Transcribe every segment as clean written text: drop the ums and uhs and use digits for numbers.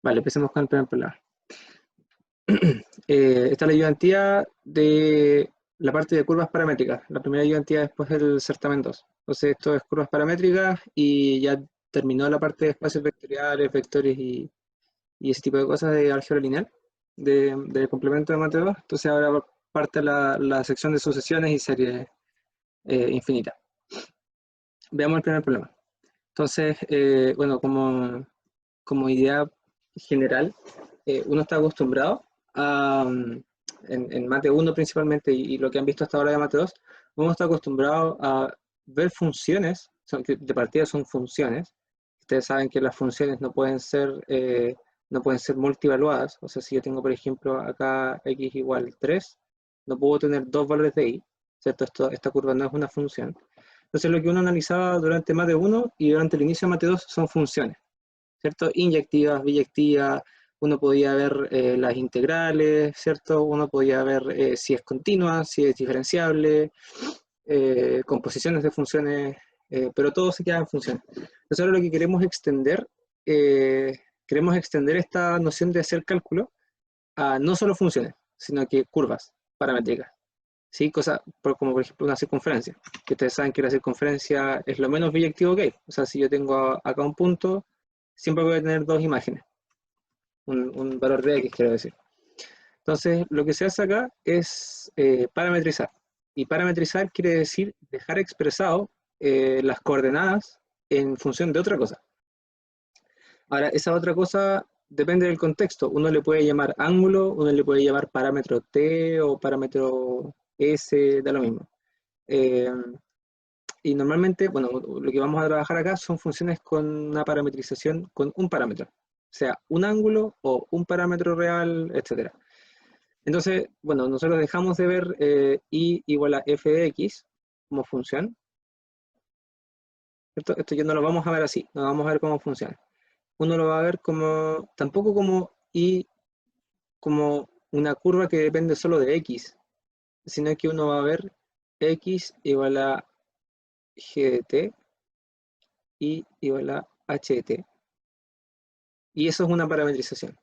Vale, empecemos con el primer problema. Esta es la ayudantía de la parte de curvas paramétricas. La primera ayudantía después del certamen 2. Entonces esto es curvas paramétricas y ya terminó la parte de espacios vectoriales, vectores y ese tipo de cosas de álgebra lineal, de complemento de Mate 2. Entonces ahora parte la sección de sucesiones y series infinitas. Veamos el primer problema. Entonces, bueno, como idea general, uno está acostumbrado a, en Mate 1 principalmente, y lo que han visto hasta ahora de Mate 2, uno está acostumbrado a ver funciones, que de partida son funciones. Ustedes saben que las funciones no pueden ser multivaluadas. O sea, si yo tengo, por ejemplo, acá x igual 3, no puedo tener dos valores de y, ¿cierto? Esta curva no es una función. Entonces lo que uno analizaba durante Mate 1 y durante el inicio de Mate 2 son funciones, ¿cierto? Inyectivas, biyectivas, uno podía ver las integrales, ¿cierto? Uno podía ver si es continua, si es diferenciable, composiciones de funciones, pero todo se queda en funciones. Entonces ahora lo que queremos extender esta noción de hacer cálculo a no solo funciones, sino que curvas paramétricas. ¿Sí? Como por ejemplo una circunferencia, que ustedes saben que la circunferencia es lo menos biyectivo que hay. O sea, si yo tengo acá un punto, siempre voy a tener dos imágenes, un valor de x, quiero decir. Entonces, lo que se hace acá es parametrizar. Y parametrizar quiere decir dejar expresado las coordenadas en función de otra cosa. Ahora, esa otra cosa depende del contexto. Uno le puede llamar ángulo, uno le puede llamar parámetro t o parámetro s, da lo mismo. Y normalmente, bueno, lo que vamos a trabajar acá son funciones con una parametrización con un parámetro, sea un ángulo o un parámetro real, etc. Entonces, bueno, nosotros dejamos de ver y igual a f de x como función. Esto ya no lo vamos a ver así, no vamos a ver cómo funciona. Uno lo va a ver tampoco como y como una curva que depende solo de x, sino que uno va a ver x igual a g de t y igual a h de t. Y eso es una parametrización.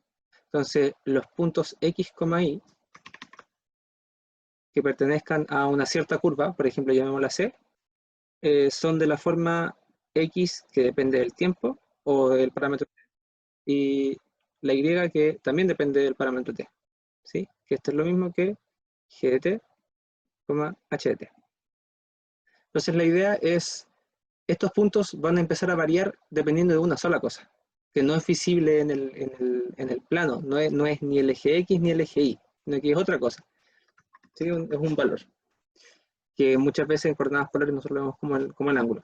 Entonces, los puntos x, y que pertenezcan a una cierta curva, por ejemplo, llamémosla c, son de la forma x que depende del tiempo o del parámetro t, y la y que también depende del parámetro t, ¿sí? Que esto es lo mismo que g de t, h de t. Entonces la idea es, estos puntos van a empezar a variar dependiendo de una sola cosa, que no es visible en el plano, no es ni el eje x ni el eje y, sino que es otra cosa, ¿sí? Es un valor, que muchas veces en coordenadas polares nosotros lo vemos como el ángulo.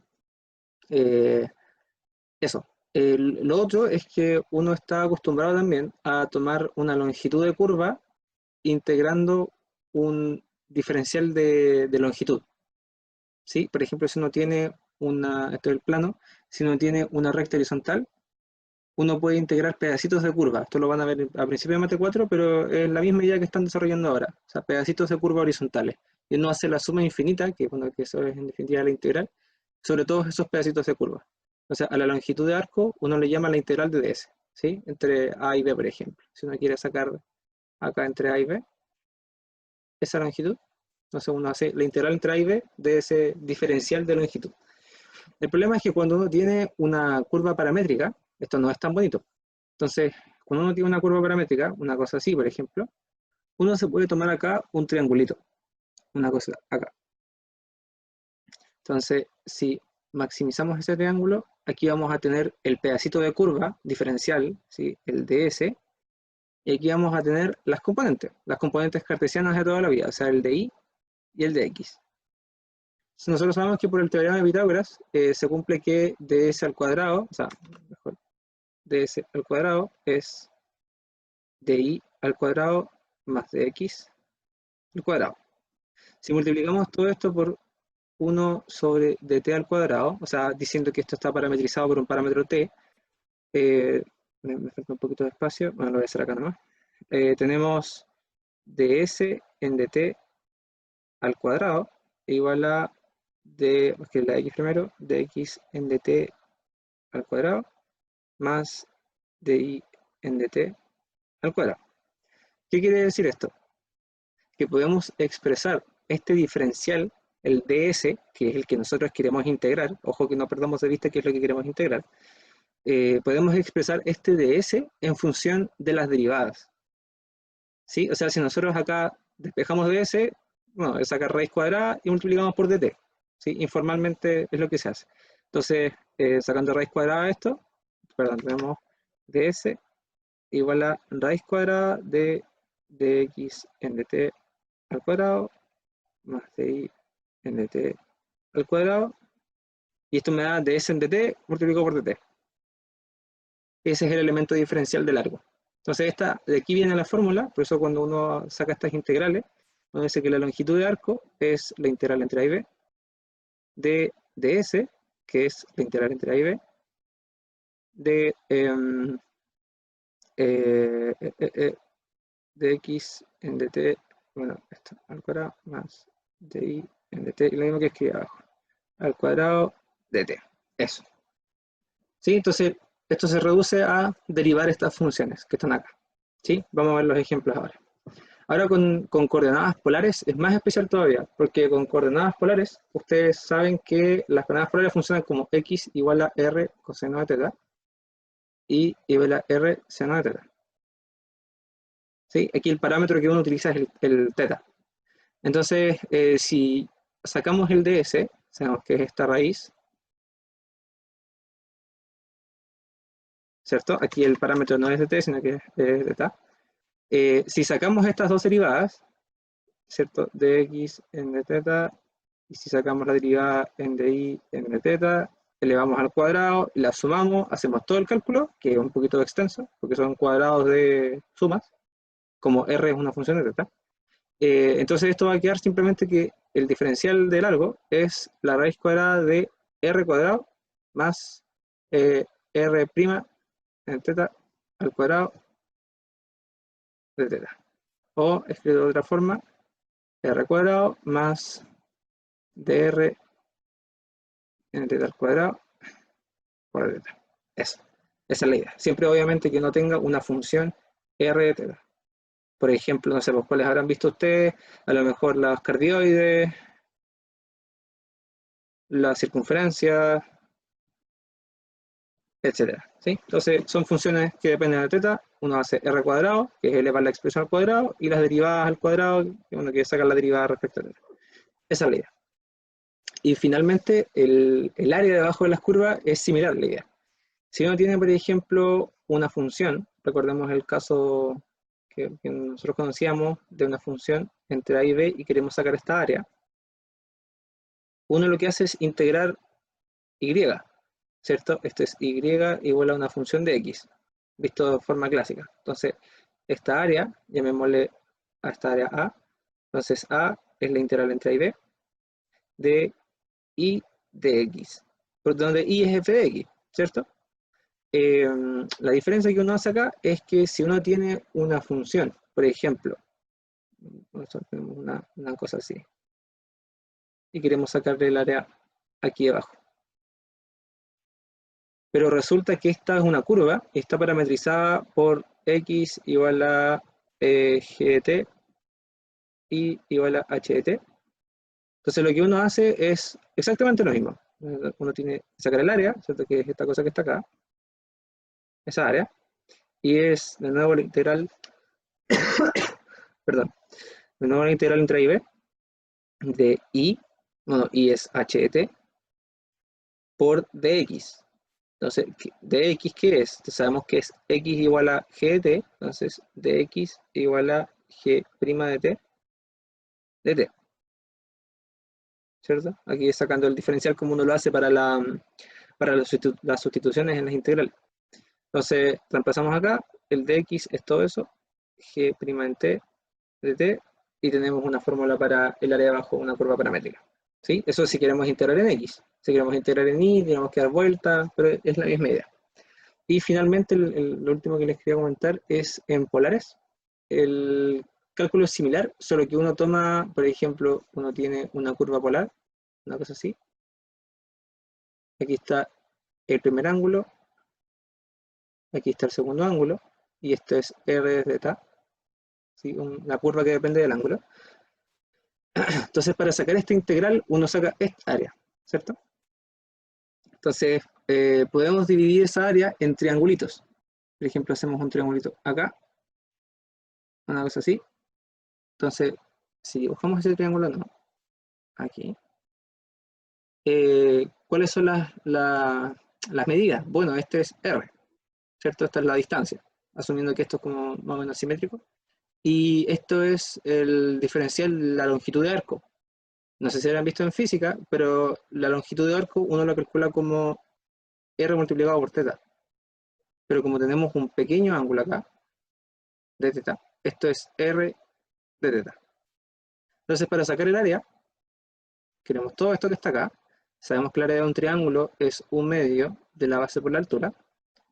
Eso. Lo otro es que uno está acostumbrado también a tomar una longitud de curva integrando un diferencial de longitud, ¿sí? Por ejemplo, si uno tiene esto es el plano, si uno tiene una recta horizontal, uno puede integrar pedacitos de curva. Esto lo van a ver a principio de Mate 4, pero es la misma idea que están desarrollando ahora. O sea, pedacitos de curva horizontales. Y uno hace la suma infinita, que eso es en definitiva la integral, sobre todos esos pedacitos de curva. O sea, a la longitud de arco uno le llama la integral de ds, ¿sí? Entre a y b, por ejemplo. Si uno quiere sacar acá entre a y b, esa longitud, entonces uno hace la integral entre a y b de ese diferencial de longitud. El problema es que cuando uno tiene una curva paramétrica, esto no es tan bonito. Entonces, cuando uno tiene una curva paramétrica, una cosa así, por ejemplo, uno se puede tomar acá un triangulito, una cosa acá. Entonces, si maximizamos ese triángulo, aquí vamos a tener el pedacito de curva diferencial, ¿sí? El ds, y aquí vamos a tener las componentes cartesianas de toda la vida, o sea, el de y el de x. Nosotros sabemos que por el teorema de Pitágoras se cumple que ds al cuadrado, o sea, mejor, ds al cuadrado es di al cuadrado más dx al cuadrado. Si multiplicamos todo esto por 1 sobre dt al cuadrado, o sea, diciendo que esto está parametrizado por un parámetro t, me falta un poquito de espacio, bueno, lo voy a hacer acá nomás, tenemos ds en dt al cuadrado igual a que la x primero, dx en dt al cuadrado más di en dt al cuadrado. ¿Qué quiere decir esto? Que podemos expresar este diferencial, el ds, que es el que nosotros queremos integrar, ojo que no perdamos de vista qué es lo que queremos integrar, podemos expresar este ds en función de las derivadas. ¿Sí? O sea, si nosotros acá despejamos ds, bueno, es sacar raíz cuadrada y multiplicamos por dt. ¿Sí? Informalmente es lo que se hace. Entonces, sacando raíz cuadrada de esto, perdón, tenemos ds igual a raíz cuadrada de dx en dt al cuadrado más di en dt al cuadrado, y esto me da ds en dt multiplicado por dt. Ese es el elemento diferencial del largo. Entonces de aquí viene la fórmula, por eso cuando uno saca estas integrales, uno dice que la longitud de arco es la integral entre a y b de ds, que es la integral entre a y b, de dx en dt, bueno, esto al cuadrado más di en dt, y lo mismo que escribí abajo, al cuadrado dt. Eso. ¿Sí? Entonces, esto se reduce a derivar estas funciones que están acá. ¿Sí? Vamos a ver los ejemplos ahora. Ahora con coordenadas polares es más especial todavía, porque con coordenadas polares ustedes saben que las coordenadas polares funcionan como x igual a r coseno de teta y igual a r seno de teta. ¿Sí? Aquí el parámetro que uno utiliza es el teta. Entonces, si sacamos el ds, sabemos que es esta raíz, ¿cierto? Aquí el parámetro no es de t, sino que es de teta. Si sacamos estas dos derivadas, ¿cierto? Dx en de teta, y si sacamos la derivada en di en de teta, elevamos al cuadrado, la sumamos, hacemos todo el cálculo, que es un poquito extenso, porque son cuadrados de sumas, como r es una función de teta. Entonces esto va a quedar simplemente que el diferencial de largo es la raíz cuadrada de r cuadrado más r' en teta al cuadrado de teta. O, escrito de otra forma, r cuadrado más dr en teta al cuadrado por teta. Eso. Esa es la idea. Siempre obviamente que no tenga una función r de teta. Por ejemplo, no sé, pues, cuáles habrán visto ustedes, a lo mejor las cardioides, la circunferencia, etcétera. ¿Sí? Entonces son funciones que dependen de teta. Uno hace r cuadrado, que es elevar la expresión al cuadrado, y las derivadas al cuadrado, que uno quiere sacar la derivada respecto a teta. Esa es la idea. Y finalmente, el área debajo de las curvas es similar a la idea. Si uno tiene, por ejemplo, una función, recordemos el caso que nosotros conocíamos de una función entre a y b y queremos sacar esta área, uno lo que hace es integrar y, ¿cierto? Esto es y igual a una función de x, visto de forma clásica. Entonces, esta área, llamémosle a esta área a, entonces a es la integral entre a y b de y de x, por donde y es f de x, ¿cierto? La diferencia que uno hace acá es que si uno tiene una función, por ejemplo, nosotros tenemos una cosa así, y queremos sacarle el área aquí abajo. Pero resulta que esta es una curva y está parametrizada por x igual a gt y igual a h de t. Entonces lo que uno hace es exactamente lo mismo. Uno tiene que sacar el área, ¿cierto? Que es esta cosa que está acá, esa área, y es de nuevo la integral, perdón, de nuevo la integral entre a y b de i, bueno, i es h de t, por dx. Entonces, dx, ¿qué es? Entonces, sabemos que es x igual a g de t, entonces dx igual a g' de t, de t. ¿Cierto? Aquí sacando el diferencial como uno lo hace para las sustituciones en las integrales. Entonces, reemplazamos acá, el dx es todo eso, g' en t, de t, y tenemos una fórmula para el área de abajo, una curva paramétrica. ¿Sí? Eso si queremos integrar en x. Si queremos integrar en y, tenemos que dar vuelta, pero es la misma idea. Y finalmente, lo último que les quería comentar es en polares. El cálculo es similar, solo que uno toma, por ejemplo, uno tiene una curva polar, una cosa así. Aquí está el primer ángulo, aquí está el segundo ángulo, y esto es R de θ, ¿sí? Una curva que depende del ángulo. Entonces, para sacar esta integral, uno saca esta área, ¿cierto? Entonces, podemos dividir esa área en triangulitos. Por ejemplo, hacemos un triangulito acá, una cosa así. Entonces, si dibujamos ese triángulo, no, aquí. ¿Cuáles son las medidas? Bueno, este es R, ¿cierto? Esta es la distancia, asumiendo que esto es como más o menos simétrico. Y esto es el diferencial, la longitud de arco. No sé si lo han visto en física, pero la longitud de arco uno lo calcula como R multiplicado por θ. Pero como tenemos un pequeño ángulo acá, de θ, esto es R de θ. Entonces, para sacar el área, queremos todo esto que está acá. Sabemos que el área de un triángulo es un medio de la base por la altura,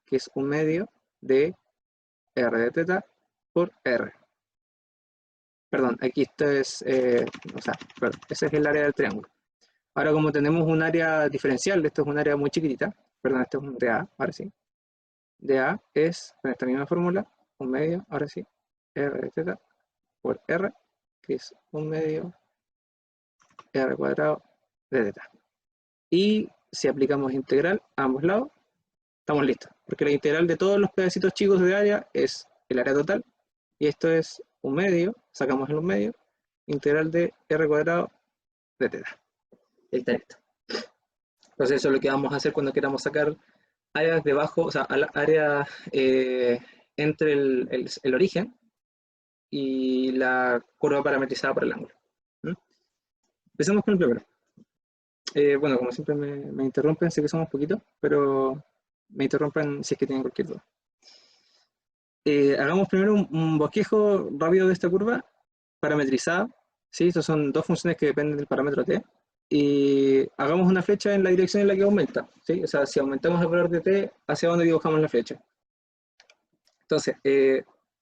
que es un medio de R de θ por R. Perdón, aquí esto es, perdón, ese es el área del triángulo. Ahora, como tenemos un área diferencial, esto es un área muy chiquitita, perdón, esto es un dA, ahora sí. dA es, con esta misma fórmula, un medio, ahora sí, R de θ por R, que es un medio R cuadrado de θ. Y si aplicamos integral a ambos lados, estamos listos, porque la integral de todos los pedacitos chicos de área es el área total, y esto es un medio, sacamos el un medio, integral de R cuadrado de θ. Ahí está listo. Entonces eso es lo que vamos a hacer cuando queramos sacar áreas debajo, o sea, áreas entre el origen y la curva parametrizada por el ángulo. ¿Mm? Empecemos con el primero. Bueno, como siempre me interrumpen, sé que somos poquitos, pero me interrumpen si es que tienen cualquier duda. Hagamos primero un bosquejo rápido de esta curva parametrizada. ¿Sí? Estos son dos funciones que dependen del parámetro t. Y hagamos una flecha en la dirección en la que aumenta. ¿Sí? O sea, si aumentamos el valor de t, ¿hacia dónde dibujamos la flecha? Entonces,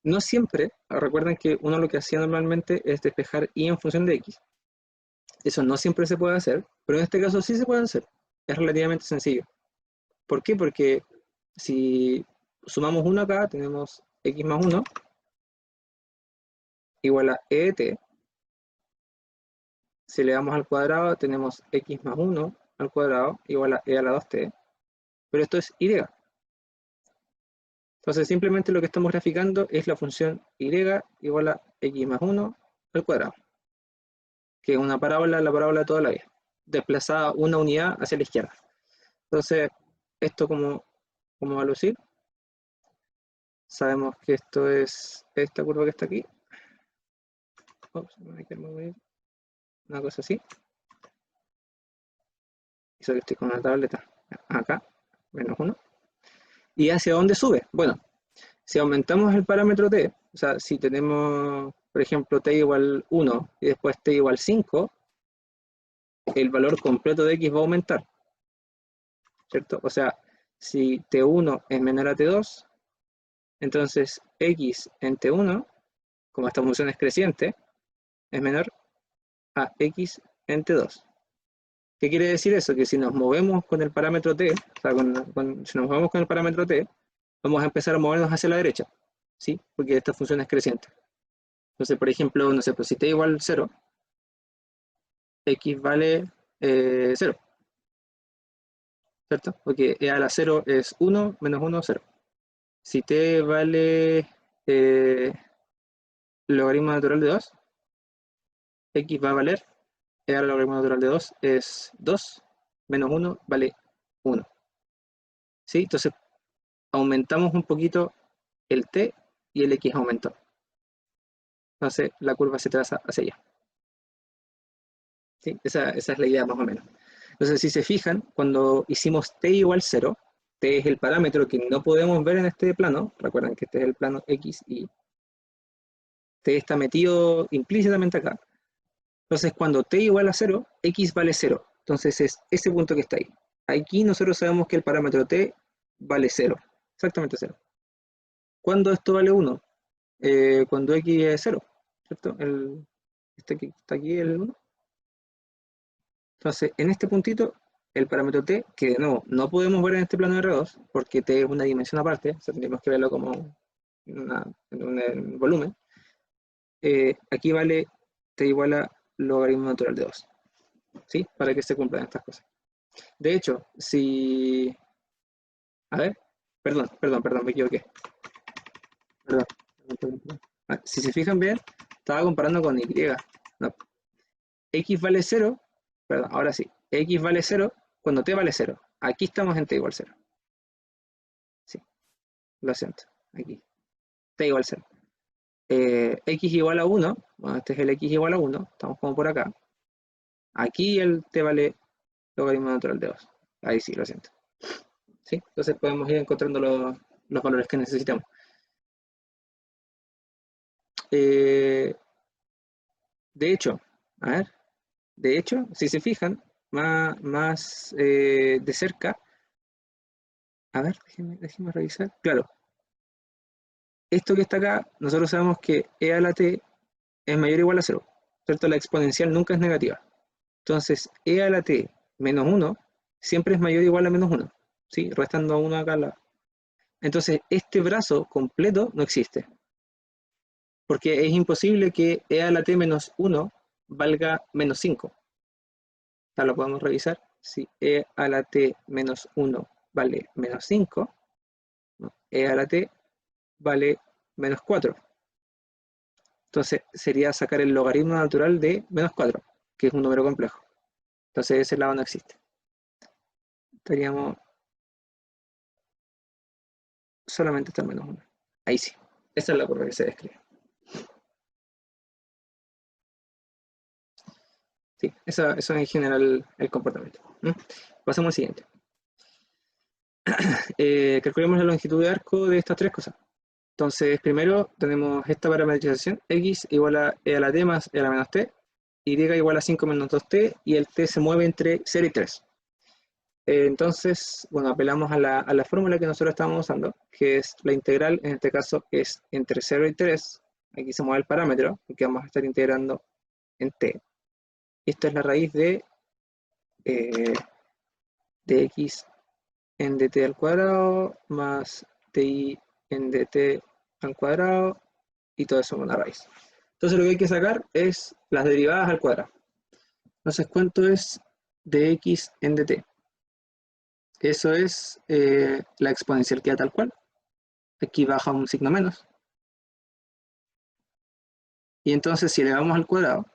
no siempre, recuerden que uno lo que hacía normalmente es despejar y en función de x. Eso no siempre se puede hacer, pero en este caso sí se puede hacer. Es relativamente sencillo. ¿Por qué? Porque si sumamos 1 acá, tenemos x más 1 igual a e de t. Si le damos al cuadrado, tenemos x más 1 al cuadrado igual a e a la 2t. Pero esto es y. Entonces simplemente lo que estamos graficando es la función y igual a x más 1 al cuadrado, que es una parábola, la parábola de toda la vida, desplazada una unidad hacia la izquierda. Entonces, esto como va a lucir, sabemos que esto es esta curva que está aquí. Ups, hay que mover una cosa así. Eso que estoy con una tableta. Acá, menos 1. ¿Y hacia dónde sube? Bueno, si aumentamos el parámetro t, o sea, si tenemos, por ejemplo, t igual 1 y después t igual 5, el valor completo de x va a aumentar, ¿cierto? O sea, si t1 es menor a t2, entonces x en t1, como esta función es creciente, es menor a x en t2. ¿Qué quiere decir eso? Que si nos movemos con el parámetro t, o sea, si nos movemos con el parámetro t, vamos a empezar a movernos hacia la derecha, ¿sí? Porque esta función es creciente. Entonces, por ejemplo, no sé, pues si t igual 0, x vale 0, ¿cierto? Porque e a la 0 es 1, menos 1, 0. Si t vale logaritmo natural de 2, x va a valer, e a la logaritmo natural de 2 es 2, menos 1 vale 1. ¿Sí? Entonces, aumentamos un poquito el t y el x aumentó. Entonces, la curva se traza hacia allá. ¿Sí? Esa es la idea más o menos. Entonces, si se fijan, cuando hicimos t igual 0, t es el parámetro que no podemos ver en este plano. Recuerden que este es el plano x y t está metido implícitamente acá. Entonces, cuando t igual a 0, x vale 0. Entonces, es ese punto que está ahí. Aquí nosotros sabemos que el parámetro t vale 0. Exactamente 0. ¿Cuándo esto vale 1? Cuando x es 0. ¿Cierto? Este que está aquí es el 1. Entonces, en este puntito, el parámetro t, que de nuevo no podemos ver en este plano de R2, porque t es una dimensión aparte, o sea, tendríamos que verlo como en un volumen, aquí vale t igual a logaritmo natural de 2, ¿sí? Para que se cumplan estas cosas. De hecho, si... A ver, perdón, me equivoqué. Perdón, perdón. Si se fijan bien, estaba comparando con Y. No, X vale 0, perdón, ahora sí. X vale 0 cuando T vale 0. Aquí estamos en T igual 0. Sí, lo siento. Aquí. T igual 0. X igual a 1. Bueno, este es el X igual a 1. Estamos como por acá. Aquí el T vale logaritmo natural de 2. Ahí sí, lo siento. ¿Sí? Entonces podemos ir encontrando los valores que necesitamos. De hecho, a ver, de hecho, si se fijan más de cerca, a ver, déjenme revisar. Claro, esto que está acá, nosotros sabemos que e a la t es mayor o igual a 0, ¿cierto? La exponencial nunca es negativa. Entonces, e a la t menos 1 siempre es mayor o igual a menos 1, ¿sí? Restando 1 acá al lado. Entonces, este brazo completo no existe, porque es imposible que e a la t menos 1 valga menos 5. Ya lo podemos revisar. Si e a la t menos 1 vale menos 5, ¿no? E a la t vale menos 4. Entonces sería sacar el logaritmo natural de menos 4, que es un número complejo. Entonces ese lado no existe. Estaríamos solamente hasta el menos 1. Ahí sí. Esa es la curva que se describe. Sí, eso es en general el comportamiento. Pasamos al siguiente. Calculemos la longitud de arco de estas tres cosas. Entonces, primero tenemos esta parametrización, x igual a e a la t más e a la menos t, y igual a 5 menos 2t, y el t se mueve entre 0 y 3. Entonces, bueno, apelamos a la fórmula que nosotros estábamos usando, que es la integral, en este caso es entre 0 y 3, aquí se mueve el parámetro, que vamos a estar integrando en t. Esta es la raíz eh, de x en dt al cuadrado más ti en dt al cuadrado, y todo eso es una raíz. Entonces lo que hay que sacar es las derivadas al cuadrado. Entonces, ¿cuánto es de x en dt? Eso es la exponencial queda tal cual. Aquí baja un signo menos. Y entonces si elevamos al cuadrado,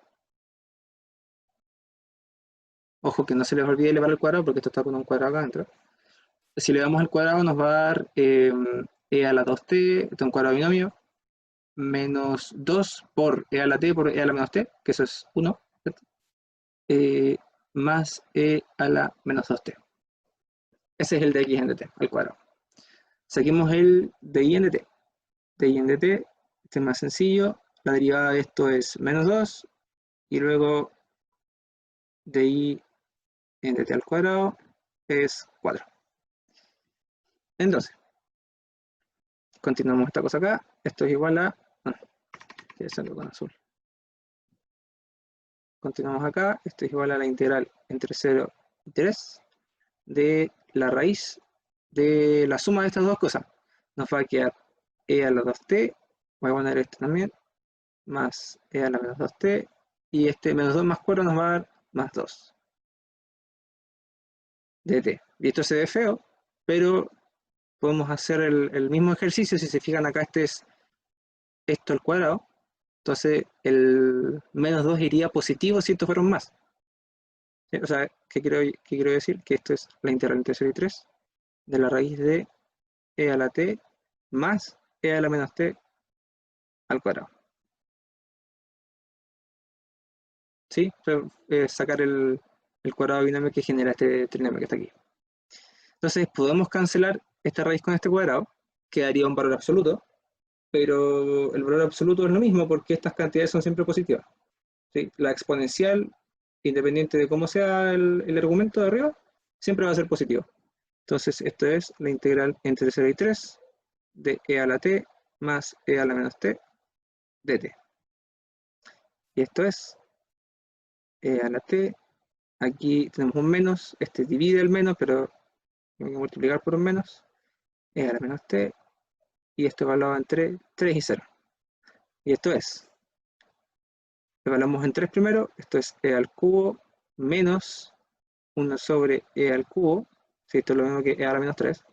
ojo que no se les olvide elevar al cuadrado porque esto está con un cuadrado acá adentro. Si elevamos al cuadrado nos va a dar e a la 2t, esto es un cuadrado binomio, menos 2 por e a la t por e a la menos t, que eso es 1, más e a la menos 2t. Ese es el de x en dt al cuadrado. Saquemos el de y en dt. De y en dt, este es más sencillo. La derivada de esto es menos 2, y luego de y en dt al cuadrado es 4. Entonces, continuamos esta cosa acá. Esto es igual a... quiero hacerlo con azul. Continuamos acá. Esto es igual a la integral entre 0 y 3 de la raíz de la suma de estas dos cosas. Nos va a quedar e a la 2t, voy a poner este también, más e a la menos 2t, y este menos 2 más 4 nos va a dar más 2 de t. Y esto se ve feo, pero podemos hacer el mismo ejercicio. Si se fijan acá, este es esto al cuadrado, entonces el menos 2 iría positivo si estos fueron más. ¿Sí? O sea, ¿qué quiero decir? Que esto es la integral entre 0 y 3 de la raíz de e a la t más e a la menos t al cuadrado. ¿Sí? Sacar el cuadrado binomio que genera este trinomio que está aquí. Entonces podemos cancelar esta raíz con este cuadrado, quedaría un valor absoluto, pero el valor absoluto es lo mismo porque estas cantidades son siempre positivas. ¿Sí? La exponencial, independiente de cómo sea el argumento de arriba, siempre va a ser positivo. Entonces esto es la integral entre 0 y 3 de e a la t más e a la menos t dt. Y esto es e a la t, aquí tenemos un menos, este divide el menos, pero voy a multiplicar por un menos, e a la menos t y esto evaluado entre 3 y 0. Y esto es, evaluamos en 3 primero, esto es e al cubo menos 1 sobre e al cubo, si esto es lo mismo que e a la menos 3,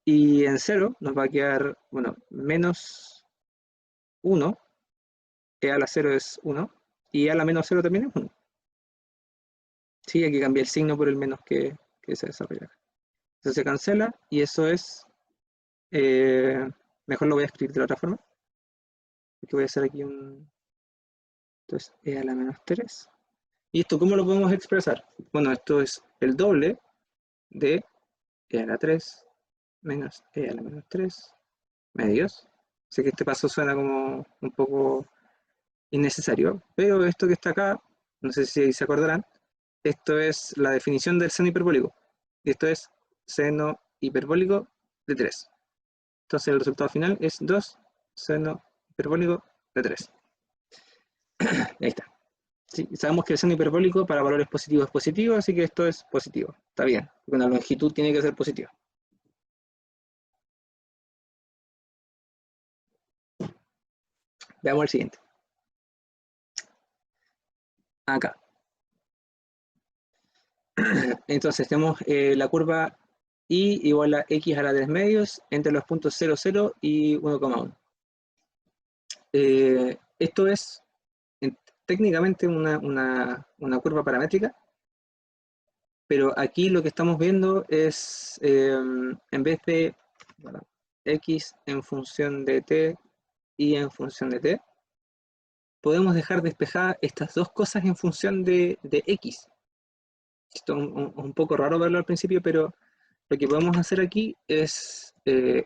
y en 0 nos va a quedar, bueno, menos 1, e a la 0 es 1, y e a la menos 0 también es 1. Sí, aquí cambié el signo por el menos que se desarrolla acá. Eso se cancela, y eso es, mejor lo voy a escribir de la otra forma, porque voy a hacer aquí un, entonces e a la menos 3. ¿Y esto cómo lo podemos expresar? Bueno, esto es el doble de e a la 3 menos e a la menos 3 medios. Sé que este paso suena como un poco innecesario, pero esto que está acá, no sé si se acordarán, esto es la definición del seno hiperbólico. Y esto es seno hiperbólico de 3. Entonces el resultado final es 2 seno hiperbólico de 3. Ahí está. Sí, sabemos que el seno hiperbólico para valores positivos es positivo, así que esto es positivo. Está bien, porque una longitud tiene que ser positiva. Veamos el siguiente. Acá. Entonces tenemos la curva y igual a x a la 3 medios entre los puntos 0, 0 y 1,1. Esto es técnicamente una curva paramétrica, pero aquí lo que estamos viendo es, en vez de, bueno, x en función de t y en función de t, podemos dejar despejadas estas dos cosas en función de x. Esto es un poco raro verlo al principio, pero lo que podemos hacer aquí es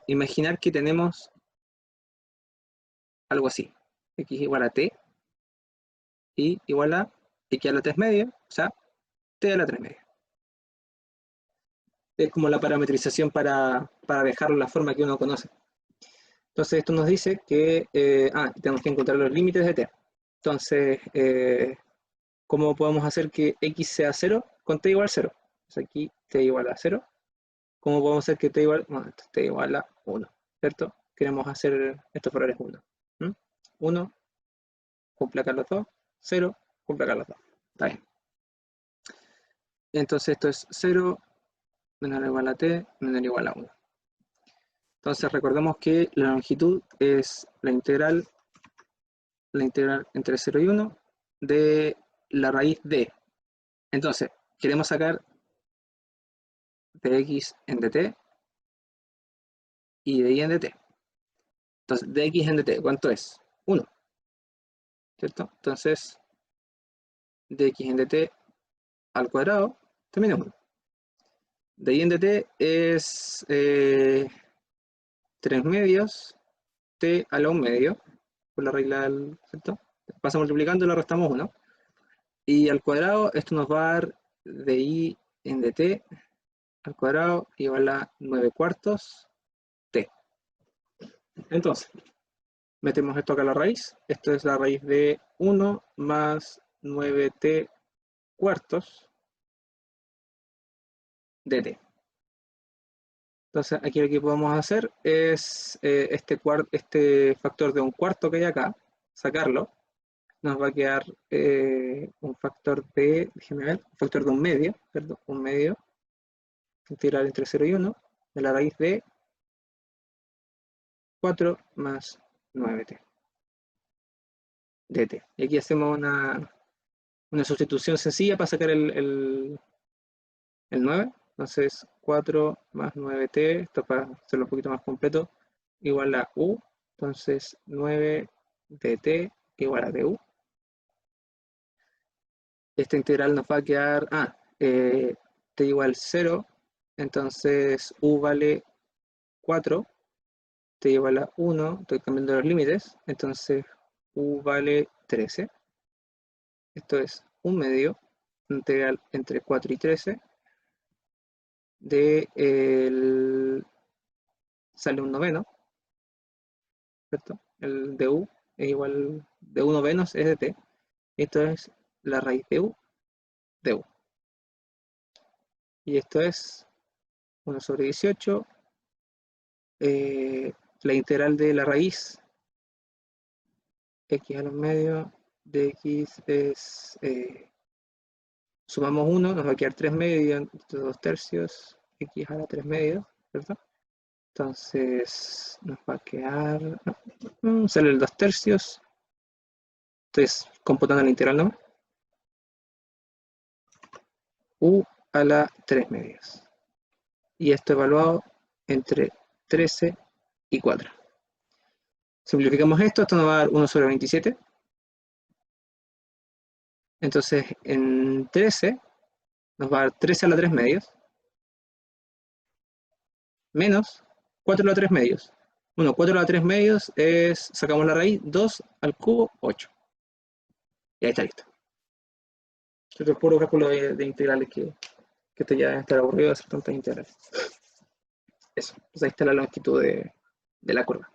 imaginar que tenemos algo así. X igual a t y igual a x a la 3 media, o sea, t a la 3 media. Es como la parametrización para dejarlo la forma que uno conoce. Entonces esto nos dice que tenemos que encontrar los límites de t. Entonces, ¿cómo podemos hacer que x sea 0 con t igual a 0? Entonces aquí t igual a 0. ¿Cómo podemos hacer que t igual, bueno, t igual a 1? ¿Cierto? Queremos hacer estos valores 1. 1, cumple acá los dos, 0, cumple acá los dos. Está bien. Entonces esto es 0 menor o igual a t menor o igual a 1. Entonces recordemos que la longitud es la integral entre 0 y 1 de la raíz de. Entonces, queremos sacar dx en dt y de y en dt. Entonces, dx en dt, ¿cuánto es? 1, ¿cierto? Entonces, dx en dt al cuadrado también es 1. De y en dt es 3 medios t a la 1 medio, por la regla del, ¿cierto? Pasa multiplicando y le restamos 1. Y al cuadrado, esto nos va a dar de y en dt al cuadrado igual a 9 cuartos t. Entonces, metemos esto acá a la raíz. Esto es la raíz de 1 más 9t cuartos de t. Entonces, aquí lo que podemos hacer es este factor de un cuarto que hay acá, sacarlo. Nos va a quedar un factor de, déjeme ver, un factor de un medio, perdón, un medio, integral entre 0 y 1, de la raíz de 4 más 9t dt. Y aquí hacemos una sustitución sencilla para sacar el 9. Entonces 4 más 9t, esto para hacerlo un poquito más completo, igual a u. Entonces 9 dt igual a du. Esta integral nos va a quedar, t igual 0, entonces u vale 4, t igual a 1, estoy cambiando los límites, entonces u vale 13. Esto es un medio, integral entre 4 y 13, sale un noveno, ¿cierto? El de u es igual, de 1 novenos es de t. Esto es la raíz de u, de u. Y esto es 1 sobre 18, la integral de la raíz x a los medios de x es, sumamos 1, nos va a quedar 3 medios entre 2 tercios, x a la 3 medios, ¿verdad? Entonces nos va a quedar, sale el 2 tercios, entonces computando la integral, ¿no? U a la 3 medios. Y esto evaluado entre 13 y 4. Simplificamos esto nos va a dar 1 sobre 27. Entonces en 13 nos va a dar 13 a la 3 medios menos 4 a la 3 medios. Bueno, 4 a la 3 medios es, sacamos la raíz, 2 al cubo, 8. Y ahí está listo. Esto es puro cálculo de integrales que esto ya estará aburrido de hacer tantas integrales. Eso, pues ahí está la longitud de la curva.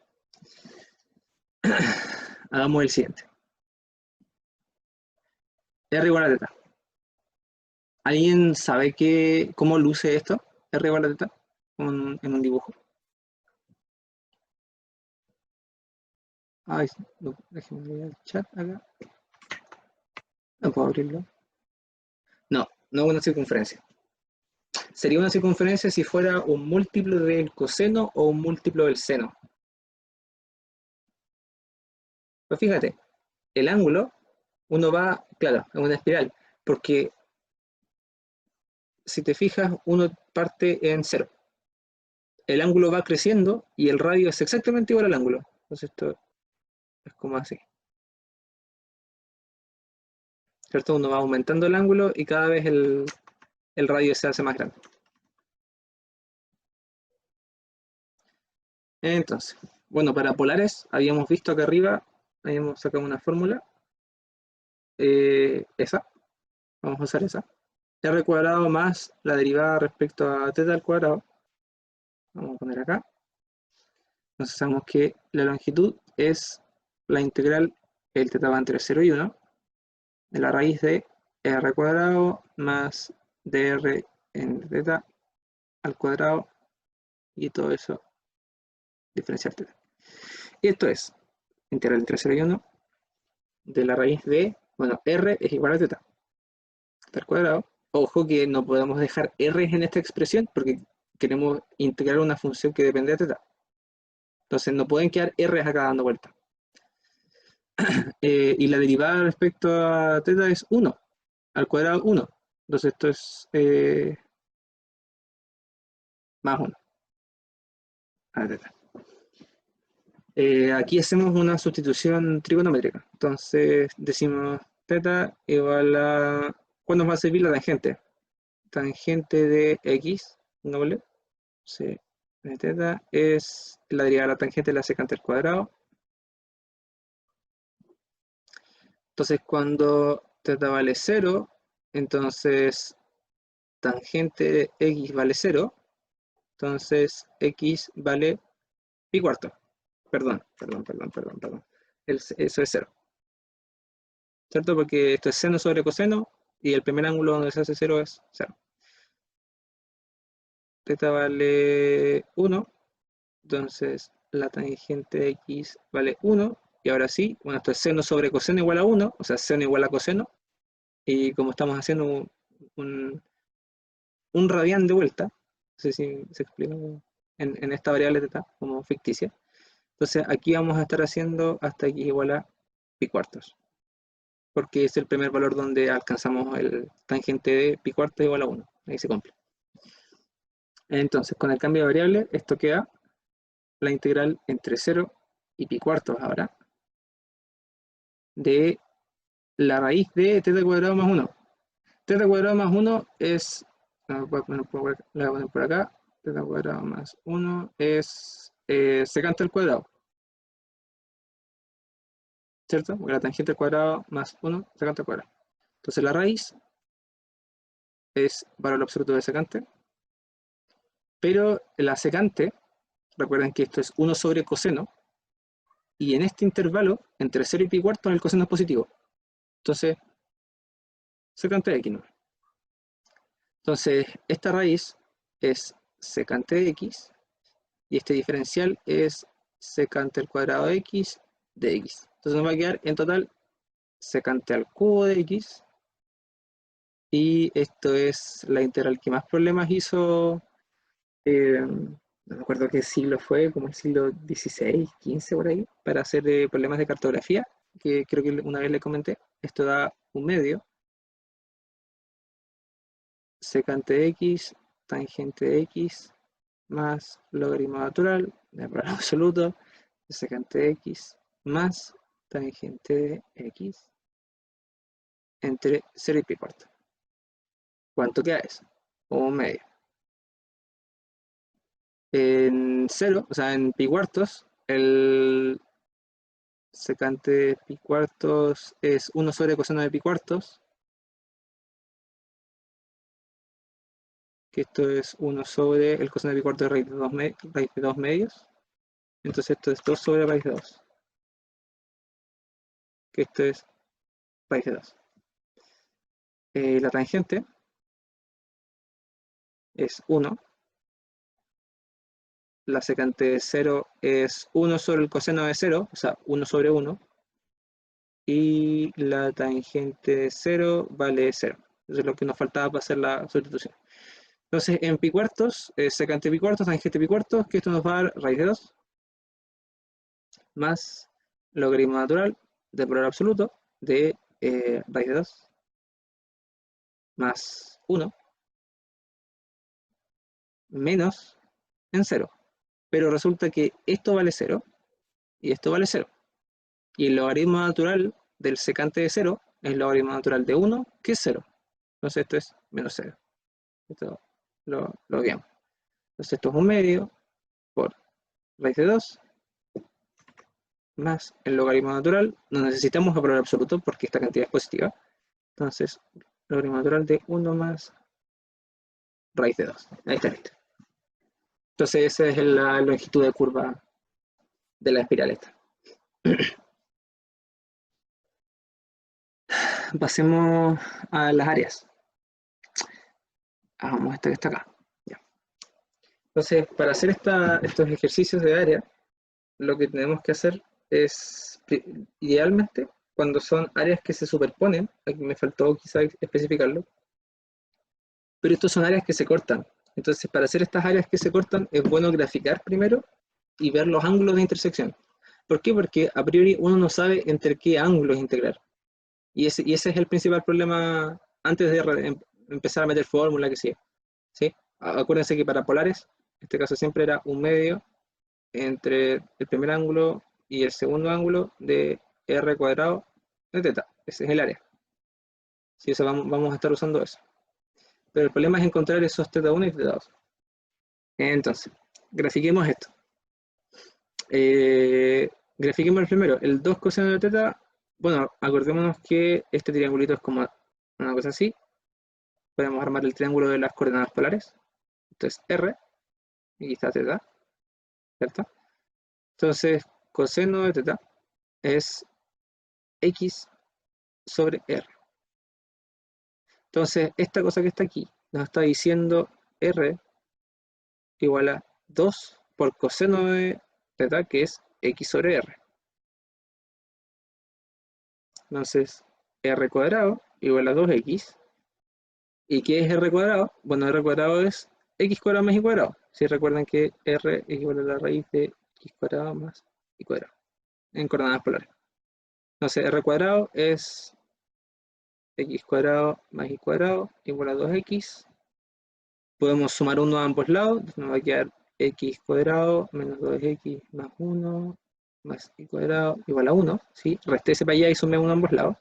Hagamos el siguiente. R igual a teta. ¿Alguien sabe cómo luce esto? R igual a teta en un dibujo. Ay, no, déjenme ver el chat acá. No puedo abrirlo. No, no es una circunferencia. Sería una circunferencia si fuera un múltiplo del coseno o un múltiplo del seno. Pero fíjate, el ángulo, uno va, claro, en una espiral, porque si te fijas, uno parte en 0. El ángulo va creciendo y el radio es exactamente igual al ángulo. Entonces esto es como así. ¿Cierto? Uno va aumentando el ángulo y cada vez el radio se hace más grande. Entonces, bueno, para polares habíamos visto acá arriba, habíamos sacado una fórmula. Esa, vamos a usar esa. R cuadrado más la derivada respecto a teta al cuadrado. Vamos a poner acá. Entonces sabemos que la longitud es la integral, el teta va entre 0 y 1, de la raíz de r cuadrado más dr en teta al cuadrado y todo eso diferencial teta. Y esto es integral entre 0 y 1 de la raíz de, bueno, r es igual a teta al cuadrado. Ojo que no podemos dejar r en esta expresión porque queremos integrar una función que depende de teta. Entonces no pueden quedar r acá dando vuelta. Y la derivada respecto a teta es 1, al cuadrado 1. Entonces esto es más 1 a teta. Aquí hacemos una sustitución trigonométrica. Entonces decimos teta igual a... ¿Cuándo nos va a servir la tangente? Tangente de x, doble, c de teta, es la derivada de la tangente de la secante al cuadrado. Entonces cuando teta vale 0, entonces tangente de x vale 0, entonces x vale pi cuarto. Perdón. Eso es 0. ¿Cierto? Porque esto es seno sobre coseno y el primer ángulo donde se hace 0 es 0. Teta vale 1, entonces la tangente de x vale 1. Y ahora sí, bueno, esto es seno sobre coseno igual a 1, o sea, seno igual a coseno. Y como estamos haciendo un radián de vuelta, no sé si se explica en esta variable teta como ficticia. Entonces aquí vamos a estar haciendo hasta x igual a pi cuartos, porque es el primer valor donde alcanzamos el tangente de pi cuartos igual a 1. Ahí se cumple. Entonces, con el cambio de variable, esto queda la integral entre 0 y pi cuartos ahora de la raíz de teta cuadrado más 1. Teta cuadrado más 1 es, la voy a poner por acá, teta cuadrado más 1 es secante al cuadrado, ¿cierto? Porque la tangente al cuadrado más 1, secante al cuadrado. Entonces la raíz es valor absoluto de secante, pero la secante, recuerden que esto es 1 sobre coseno, y en este intervalo, entre 0 y pi cuartos, el coseno es positivo. Entonces, secante de x, ¿no? Entonces, esta raíz es secante de x, y este diferencial es secante al cuadrado de x de x. Entonces nos va a quedar en total secante al cubo de x. Y esto es la integral que más problemas hizo. No me acuerdo qué siglo fue, como el siglo XVI, XV por ahí, para hacer problemas de cartografía, que creo que una vez le comenté. Esto da un medio, secante de x, tangente de x, más logaritmo natural del valor absoluto de secante de x, más tangente de x, entre 0 y pi cuarto. ¿Cuánto queda eso? Un medio. En 0, o sea, en pi cuartos, el secante de pi cuartos es 1 sobre coseno de pi cuartos, que esto es 1 sobre el coseno de pi cuartos de raíz de 2 medios. Entonces esto es 2 sobre raíz de 2, que esto es raíz de 2. La tangente es 1. La secante de 0 es 1 sobre el coseno de 0, o sea, 1 sobre 1. Y la tangente de 0 vale 0. Eso es lo que nos faltaba para hacer la sustitución. Entonces, en pi cuartos, secante pi cuartos, tangente pi cuartos, que esto nos va a dar raíz de 2, más logaritmo natural del valor absoluto de raíz de 2, más 1, menos en 0. Pero resulta que esto vale 0 y esto vale 0. Y el logaritmo natural del secante de 0 es el logaritmo natural de 1, que es 0. Entonces esto es menos 0. Esto lo veamos. Entonces esto es un medio por raíz de 2 más el logaritmo natural. No necesitamos el valor absoluto porque esta cantidad es positiva. Entonces, logaritmo natural de 1 más raíz de 2. Ahí está listo. Entonces esa es la longitud de curva de la espiral esta. Pasemos a las áreas. Hagamos esta que está acá. Ya. Entonces, para hacer estos ejercicios de área, lo que tenemos que hacer es, idealmente, cuando son áreas que se superponen, aquí me faltó quizá especificarlo, pero estos son áreas que se cortan. Entonces, para hacer estas áreas que se cortan, es bueno graficar primero y ver los ángulos de intersección. ¿Por qué? Porque a priori uno no sabe entre qué ángulos integrar. Y ese es el principal problema antes de empezar a meter fórmula, que sí. ¿Sí? Acuérdense que para polares, en este caso siempre era un medio entre el primer ángulo y el segundo ángulo de r cuadrado de teta. Ese es el área. ¿Sí? O sea, vamos a estar usando eso. Pero el problema es encontrar esos teta 1 y teta 2. Entonces, grafiquemos esto. Grafiquemos el primero. El 2 coseno de teta, bueno, acordémonos que este triangulito es como una cosa así. Podemos armar el triángulo de las coordenadas polares. Esto es r, y aquí está teta, ¿cierto? Entonces, coseno de teta es x sobre r. Entonces, esta cosa que está aquí nos está diciendo r igual a 2 por coseno de teta, que es x sobre r. Entonces, r cuadrado igual a 2x. ¿Y qué es r cuadrado? Bueno, r cuadrado es x cuadrado más y cuadrado. Si recuerdan que r es igual a la raíz de x cuadrado más y cuadrado en coordenadas polares. Entonces, r cuadrado es x cuadrado más y cuadrado igual a 2x. Podemos sumar 1 a ambos lados, nos va a quedar x cuadrado menos 2x más 1 más y cuadrado igual a 1. ¿Sí? Restése para allá y sume 1 a ambos lados.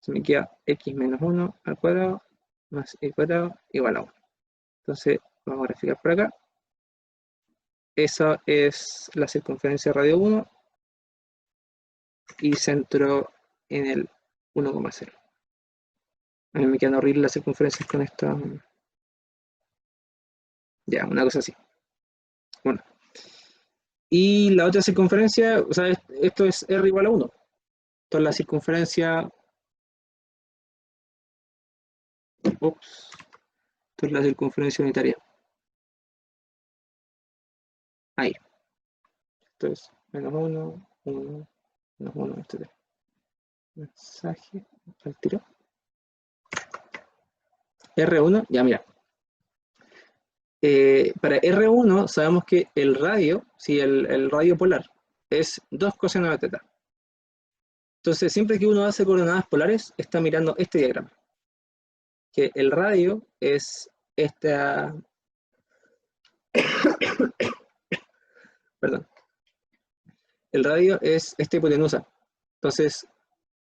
Se me queda x menos 1 al cuadrado más y cuadrado igual a 1. Entonces, vamos a graficar por acá. Esa es la circunferencia radio 1 y centro en el 1,0. A mí me quedan horribles las circunferencias con esta. Ya, una cosa así. Bueno. Y la otra circunferencia, o sea, esto es r igual a 1. Esto es la circunferencia. Ups. Esto es la circunferencia unitaria. Ahí. Esto es menos 1, 1, menos 1, etc. Mensaje al tiro. R1, ya mira. Para R1 sabemos que el radio, si el radio polar, es 2 coseno de teta. Entonces, siempre que uno hace coordenadas polares, está mirando este diagrama. Que el radio es esta... Perdón. El radio es esta hipotenusa. Entonces,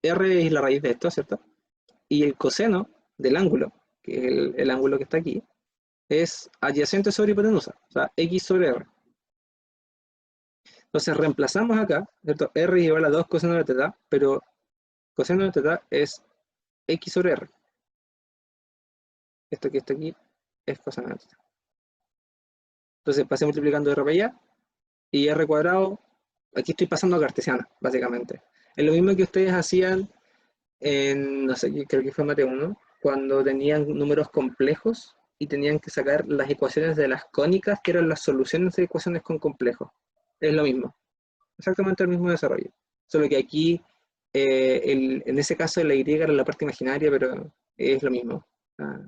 R es la raíz de esto, ¿cierto? Y el coseno del ángulo, que es el ángulo que está aquí, es adyacente sobre hipotenusa, o sea, X sobre R. Entonces reemplazamos acá, ¿cierto? R es igual a 2 coseno de teta, pero coseno de teta es X sobre R. Esto que está aquí es coseno de teta. Entonces pasé multiplicando R para allá, y R cuadrado, aquí estoy pasando a cartesiana, básicamente. Es lo mismo que ustedes hacían en, no sé, creo que fue Mate 1, cuando tenían números complejos y tenían que sacar las ecuaciones de las cónicas, que eran las soluciones de ecuaciones con complejos. Es lo mismo, exactamente el mismo desarrollo. Solo que aquí, en ese caso, la Y era la parte imaginaria, pero es lo mismo.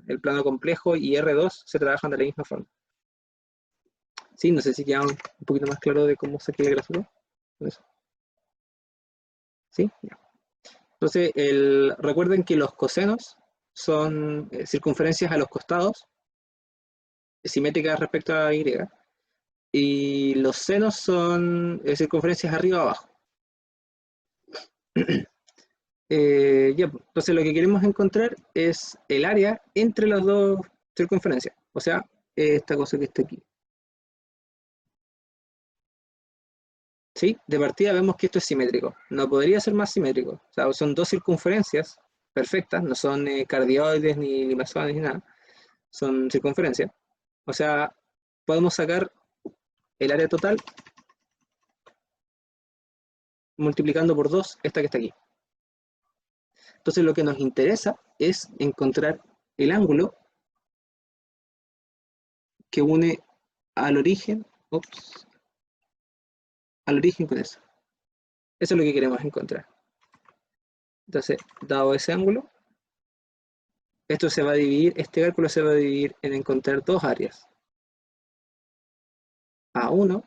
El plano complejo y R2 se trabajan de la misma forma. Sí, no sé si queda un poquito más claro de cómo saqué el gráfico. ¿Sí? Ya. Entonces, recuerden que los cosenos son circunferencias a los costados, simétricas respecto a Y, y los senos son circunferencias arriba abajo. Ya, pues, entonces lo que queremos encontrar es el área entre las dos circunferencias, o sea, esta cosa que está aquí. ¿Sí? De partida vemos que esto es simétrico, no podría ser más simétrico, o sea, son dos circunferencias perfectas, no son cardioides ni limazones ni nada, son circunferencias, o sea, podemos sacar el área total multiplicando por 2 esta que está aquí. Entonces lo que nos interesa es encontrar el ángulo que une al origen, ups, al origen con eso. Eso es lo que queremos encontrar. Entonces, dado ese ángulo, esto se va a dividir, este cálculo se va a dividir en encontrar dos áreas. A1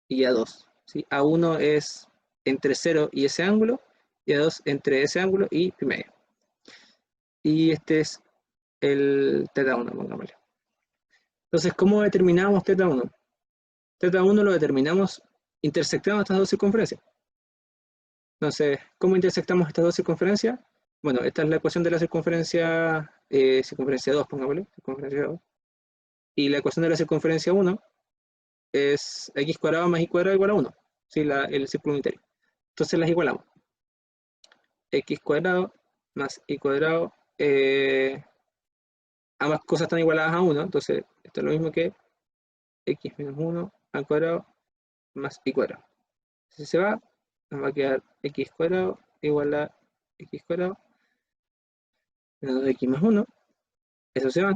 y A2. ¿Sí? A1 es entre 0 y ese ángulo, y A2 entre ese ángulo y pi medio. Y este es el θ1, pongámosle. Entonces, ¿cómo determinamos θ1? θ1 lo determinamos intersectando estas dos circunferencias. Entonces, ¿cómo intersectamos estas dos circunferencias? Bueno, esta es la ecuación de la circunferencia, circunferencia 2, pongámosle, circunferencia 2. Y la ecuación de la circunferencia 1 es x cuadrado más y cuadrado igual a 1, ¿sí? El círculo unitario. Entonces las igualamos. X cuadrado más y cuadrado, ambas cosas están igualadas a 1, entonces esto es lo mismo que x menos 1 al cuadrado más y cuadrado. Si se va, nos va a quedar x cuadrado igual a x cuadrado menos 2x más 1, eso se va.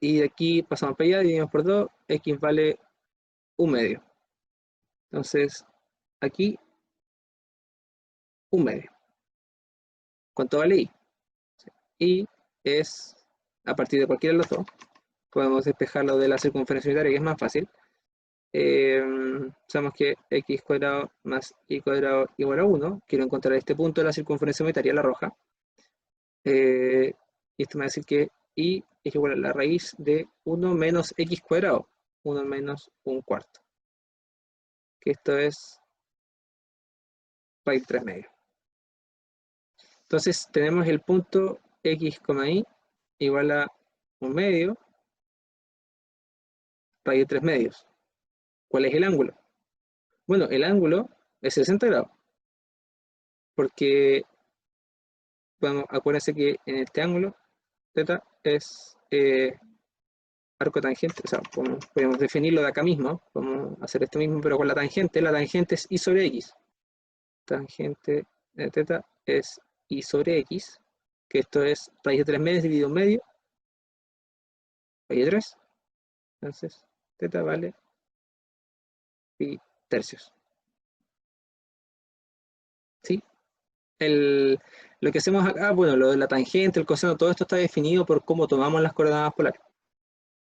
Y de aquí pasamos para allá, dividimos por 2, x vale 1 medio. Entonces, aquí, 1 medio. ¿Cuánto vale y? Y es, a partir de cualquiera de los dos, podemos despejarlo de la circunferencia unitaria, que es más fácil. Sabemos que x cuadrado más y cuadrado igual a 1. Quiero encontrar este punto de la circunferencia unitaria, la roja. Y esto me va a decir que y es igual a la raíz de 1 menos x cuadrado. 1 menos 1/4. Que esto es raíz 3 medio. Entonces tenemos el punto x, y igual a 1 medio raíz de 3 medios. ¿Cuál es el ángulo? Bueno, el ángulo es 60 grados. Porque, bueno, acuérdense que en este ángulo, θ es arco tangente. O sea, podemos definirlo de acá mismo. Vamos a hacer esto mismo, pero con la tangente. La tangente es y sobre x. Tangente de θ es y sobre x. Que esto es raíz de 3 medios dividido en medio. Raíz de 3. Entonces, θ vale tercios. ¿Sí? Lo que hacemos acá, bueno, lo de la tangente, el coseno, todo esto está definido por cómo tomamos las coordenadas polares.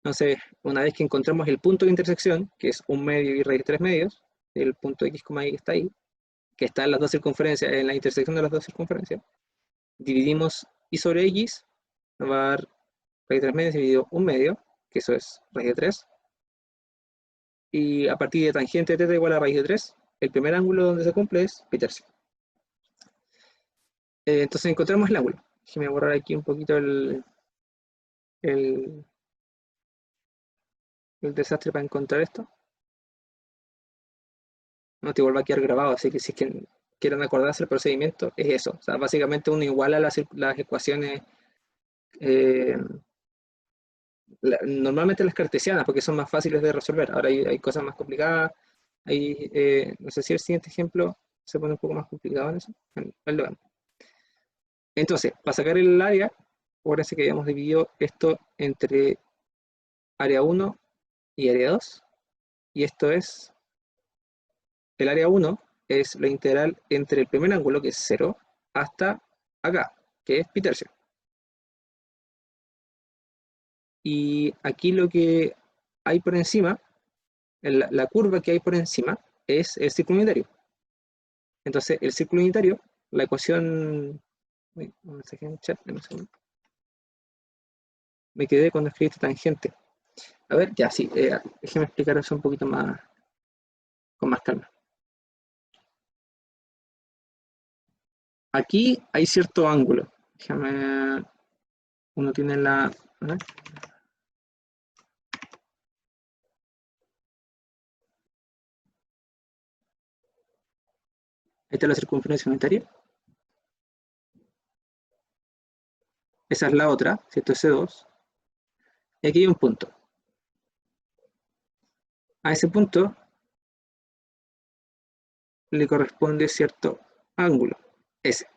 Entonces, una vez que encontramos el punto de intersección, que es 1 medio y raíz 3 medios, el punto x, y que está ahí, que está en las dos circunferencias, en la intersección de las dos circunferencias, dividimos y sobre x, nos va a dar raíz 3 medios dividido 1 medio, que eso es raíz de 3, y a partir de tangente de θ igual a raíz de 3, el primer ángulo donde se cumple es pi tercio. Entonces encontramos el ángulo. Déjeme borrar aquí un poquito el, el desastre para encontrar esto. No te vuelva a quedar grabado, así que si es que quieren acordarse el procedimiento, es eso. O sea, básicamente uno iguala las ecuaciones, eh, normalmente las cartesianas, porque son más fáciles de resolver. Ahora hay cosas más complicadas. No sé si el siguiente ejemplo se pone un poco más complicado en eso. Bueno, ahí lo vemos. Entonces, para sacar el área, acuérdense que habíamos dividido esto entre área 1 y área 2. Y esto es, el área 1 es la integral entre el primer ángulo, que es 0, hasta acá, que es pi tercio. Y aquí lo que hay por encima, la curva que hay por encima, es el círculo unitario. Entonces, el círculo unitario, la ecuación... uy, un mensaje en el chat, dame un segundo. Me quedé cuando escribiste tangente. A ver, ya, sí, déjeme explicar eso un poquito más, con más calma. Aquí hay cierto ángulo. Déjame... Uno tiene la... a ver. Ahí está la circunferencia unitaria. Esa es la otra, ¿cierto? C2. Y aquí hay un punto. A ese punto le corresponde cierto ángulo, S.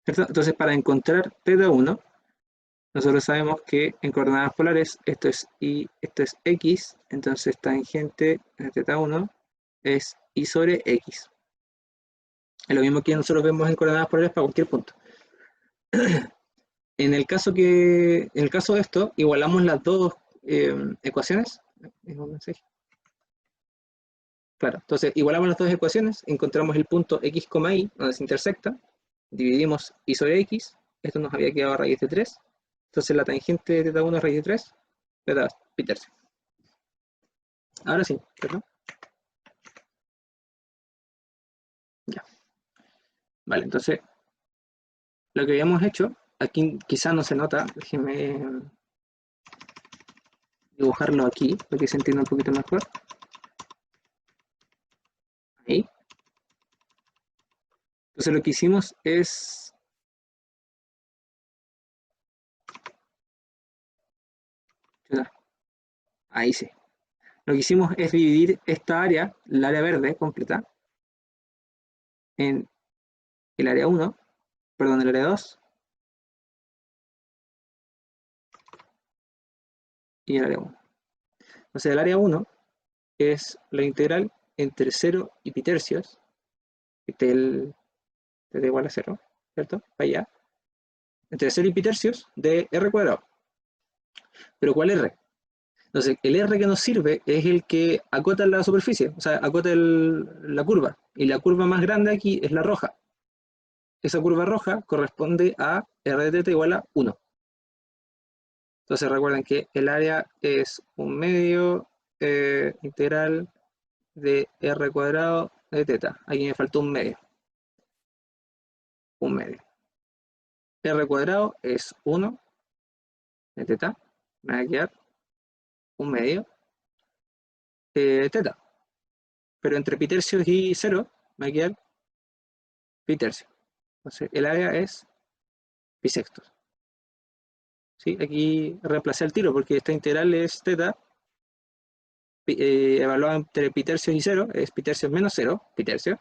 ¿Cierto? Entonces, para encontrar θ1, nosotros sabemos que en coordenadas polares esto es y, esto es x, entonces tangente de θ1 es y sobre x. Es lo mismo que nosotros vemos en coordenadas polares para cualquier punto. En el caso de esto, igualamos las dos ecuaciones. Claro, entonces igualamos las dos ecuaciones, encontramos el punto x, y, donde se intersecta, dividimos y sobre x, esto nos había quedado a raíz de 3, entonces la tangente de θ1 es raíz de 3, le da pi tercio. Ahora sí, ¿cierto? Ya. Vale, entonces, lo que habíamos hecho, aquí quizás no se nota, déjenme dibujarlo aquí, para que se entienda un poquito mejor. Ahí. Entonces lo que hicimos es... Ahí sí. Lo que hicimos es dividir esta área, el área verde completa, en el área 1, perdón, el área 2 y el área 1. Entonces el área 1 es la integral entre 0 y pi tercios, del igual a 0, ¿cierto? Para allá. Entre 0 y pi tercios de r cuadrado. Pero ¿cuál r? Entonces, el r que nos sirve es el que acota la superficie, o sea, acota la curva. Y la curva más grande aquí es la roja. Esa curva roja corresponde a r de θ igual a 1. Entonces recuerden que el área es 1 medio integral de r cuadrado de θ. Aquí me faltó 1 medio. 1 medio. R cuadrado es 1 de θ. Me va a quedar 1 medio θ. Pero entre pi tercios y 0 me va a quedar pi tercio. Entonces el área es pi sextos. ¿Sí? Aquí reemplacé el tiro porque esta integral es θ evaluada entre pi tercios y 0, es pi tercios menos 0, pi tercio,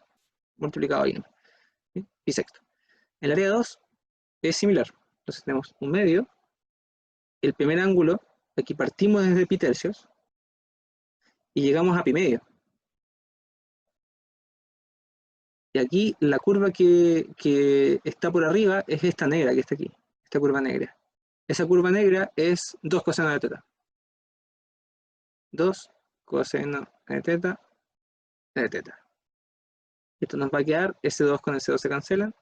multiplicado ahí, ¿sí? Pi sexto. El área 2 es similar. Entonces tenemos 1 medio. El primer ángulo, aquí partimos desde pi tercios, y llegamos a pi medio. Y aquí la curva que está por arriba es esta negra que está aquí, esta curva negra. Esa curva negra es 2 coseno de teta. 2 coseno de teta de teta. Esto nos va a quedar, ese 2 con ese 2 se cancelan,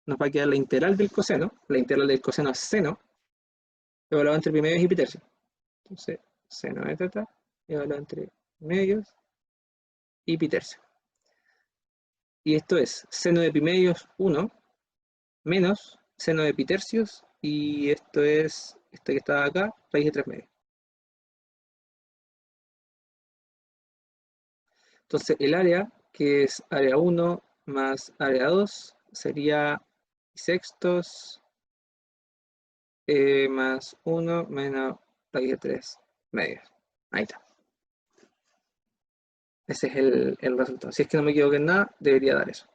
nos va a quedar la integral del coseno. La integral del coseno es seno, evaluado entre pi medios y pi tercios. Entonces, seno de teta, evaluado entre medios y pi tercios. Y esto es seno de pi medios 1 menos seno de pi tercios, y esto es, este que está acá, raíz de 3 medios. Entonces el área, que es área 1 más área 2, sería sextos más 1 menos raíz de 3 medios. Ahí está. Ese es el resultado. Si es que no me equivoqué en nada, debería dar eso.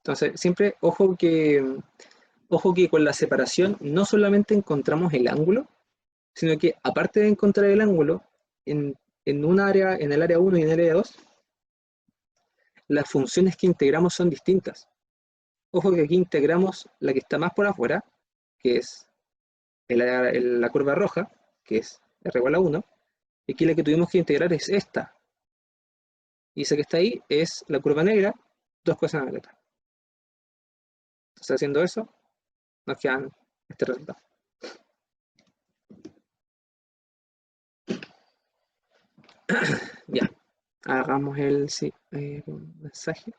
Entonces, siempre ojo que con la separación no solamente encontramos el ángulo, sino que aparte de encontrar el ángulo, en un área, en el área 1 y en el área 2, las funciones que integramos son distintas. Ojo que aquí integramos la que está más por afuera, que es la curva roja, que es r igual a 1, y aquí la que tuvimos que integrar es esta. Y esa que está ahí es la curva negra, 2 coseno de teta. Entonces, haciendo eso, nos quedan este resultado. Ya, hagamos el mensaje.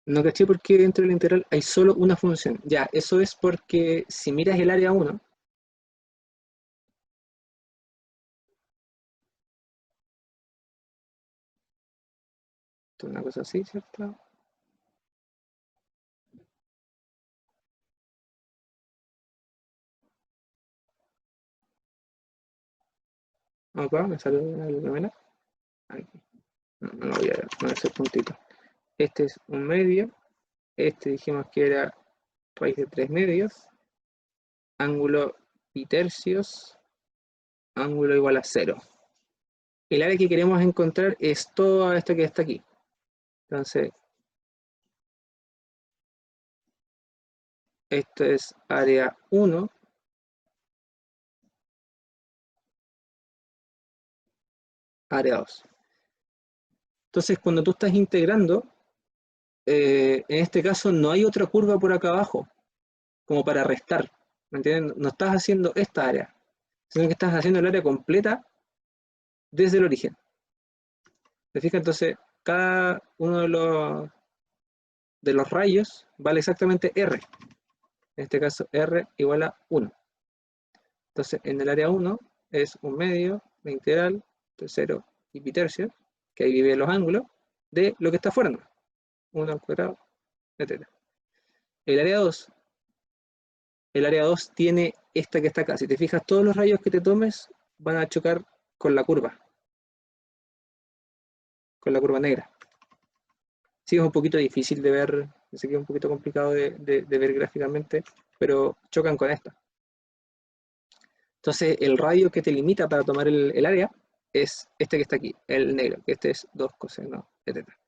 No caché por qué dentro del integral hay solo una función. Ya, eso es porque si miras el área 1, una cosa así, ¿cierto? Acá me sale la primera. Aquí. No voy a hacer puntito. Este es un medio. Este dijimos que era raíz de 3 medios. Ángulo pi tercios. Ángulo igual a 0. El área que queremos encontrar es toda esta que está aquí. Entonces, esto es área 1. Área 2. Entonces, cuando tú estás integrando, en este caso no hay otra curva por acá abajo, como para restar. ¿Me entienden? No estás haciendo esta área, sino que estás haciendo el área completa desde el origen. ¿Te fijas? Entonces, cada uno de los rayos vale exactamente R. En este caso, R igual a 1. Entonces, en el área 1 es un medio, la integral, de 0 y pi tercios, que ahí viven los ángulos, de lo que está afuera, ¿no? 1 al cuadrado, etc. El área 2 tiene esta que está acá. Si te fijas, todos los rayos que te tomes van a chocar con la curva negra. Sí, es un poquito difícil de ver, sé que es un poquito complicado de ver gráficamente, pero chocan con esta. Entonces, el radio que te limita para tomar el área es este que está aquí, el negro, que este es 2 coseno de teta.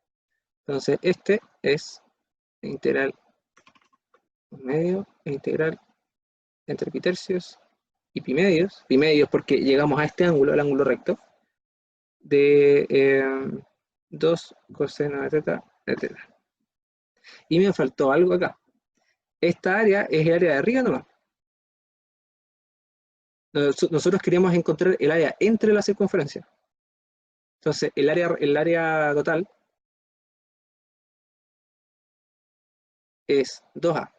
Entonces, este es integral medio, integral entre pi tercios y pi medios porque llegamos a este ángulo, el ángulo recto, de 2 coseno de teta, etc. Y me faltó algo acá. Esta área es el área de arriba nomás. Nosotros queríamos encontrar el área entre la circunferencia. Entonces, el área total es 2A.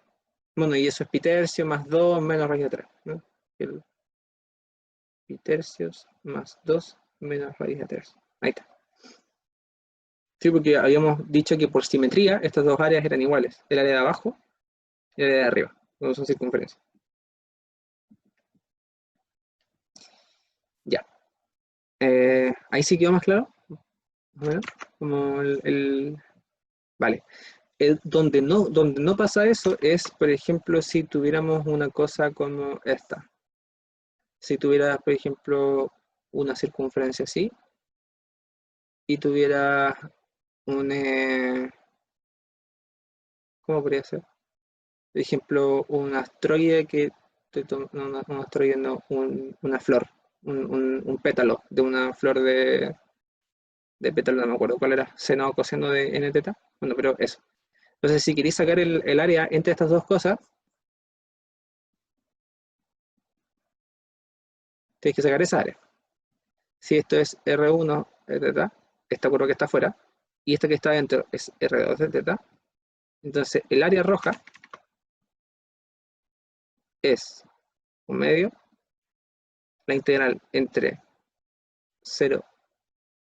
Bueno, y eso es pi tercios más 2 menos raíz de 3, ¿no? El pi tercios más 2 menos raíz de 3. Ahí está. Sí, porque habíamos dicho que por simetría estas dos áreas eran iguales. El área de abajo y el área de arriba, no son circunferencias. Ya. Ahí sí quedó más claro. Bueno, como vale. Donde no pasa eso es, por ejemplo, si tuviéramos una cosa como esta. si tuvieras, por ejemplo, una circunferencia así y tuvieras un, ¿cómo podría ser? Por ejemplo, un asteroide que no, un asteroide, no, una flor, un pétalo de una flor de pétalo, no me acuerdo cuál era, seno o coseno de n teta. Bueno, pero eso. Entonces, si queréis sacar el área entre estas dos cosas, tenéis que sacar esa área. Si esto es R1 de teta, esta curva que está afuera, y esta que está adentro es R2 de teta, entonces el área roja es un medio, la integral entre 0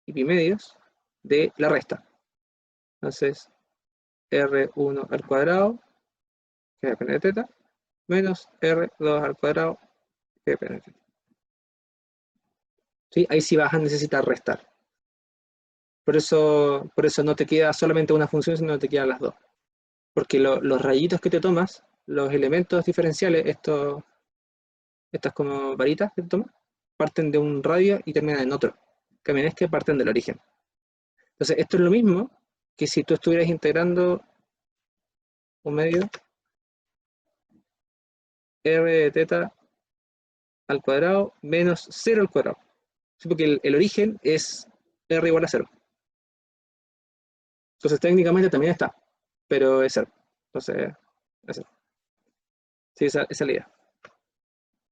y pi medios de la resta. Entonces, R1 al cuadrado, que depende de teta, menos R2 al cuadrado, que depende de teta. ¿Sí? Ahí sí vas a necesitar restar. Por eso no te queda solamente una función, sino que te quedan las dos. Porque los rayitos que te tomas, los elementos diferenciales, estas como varitas que te tomas, parten de un radio y terminan en otro. También es que parten del origen. Entonces, esto es lo mismo que si tú estuvieras integrando un medio r de teta al cuadrado menos 0 al cuadrado. ¿Sí? Porque el origen es r igual a 0. Entonces, técnicamente también está, pero es 0. Entonces, es 0. Sí, esa es la idea.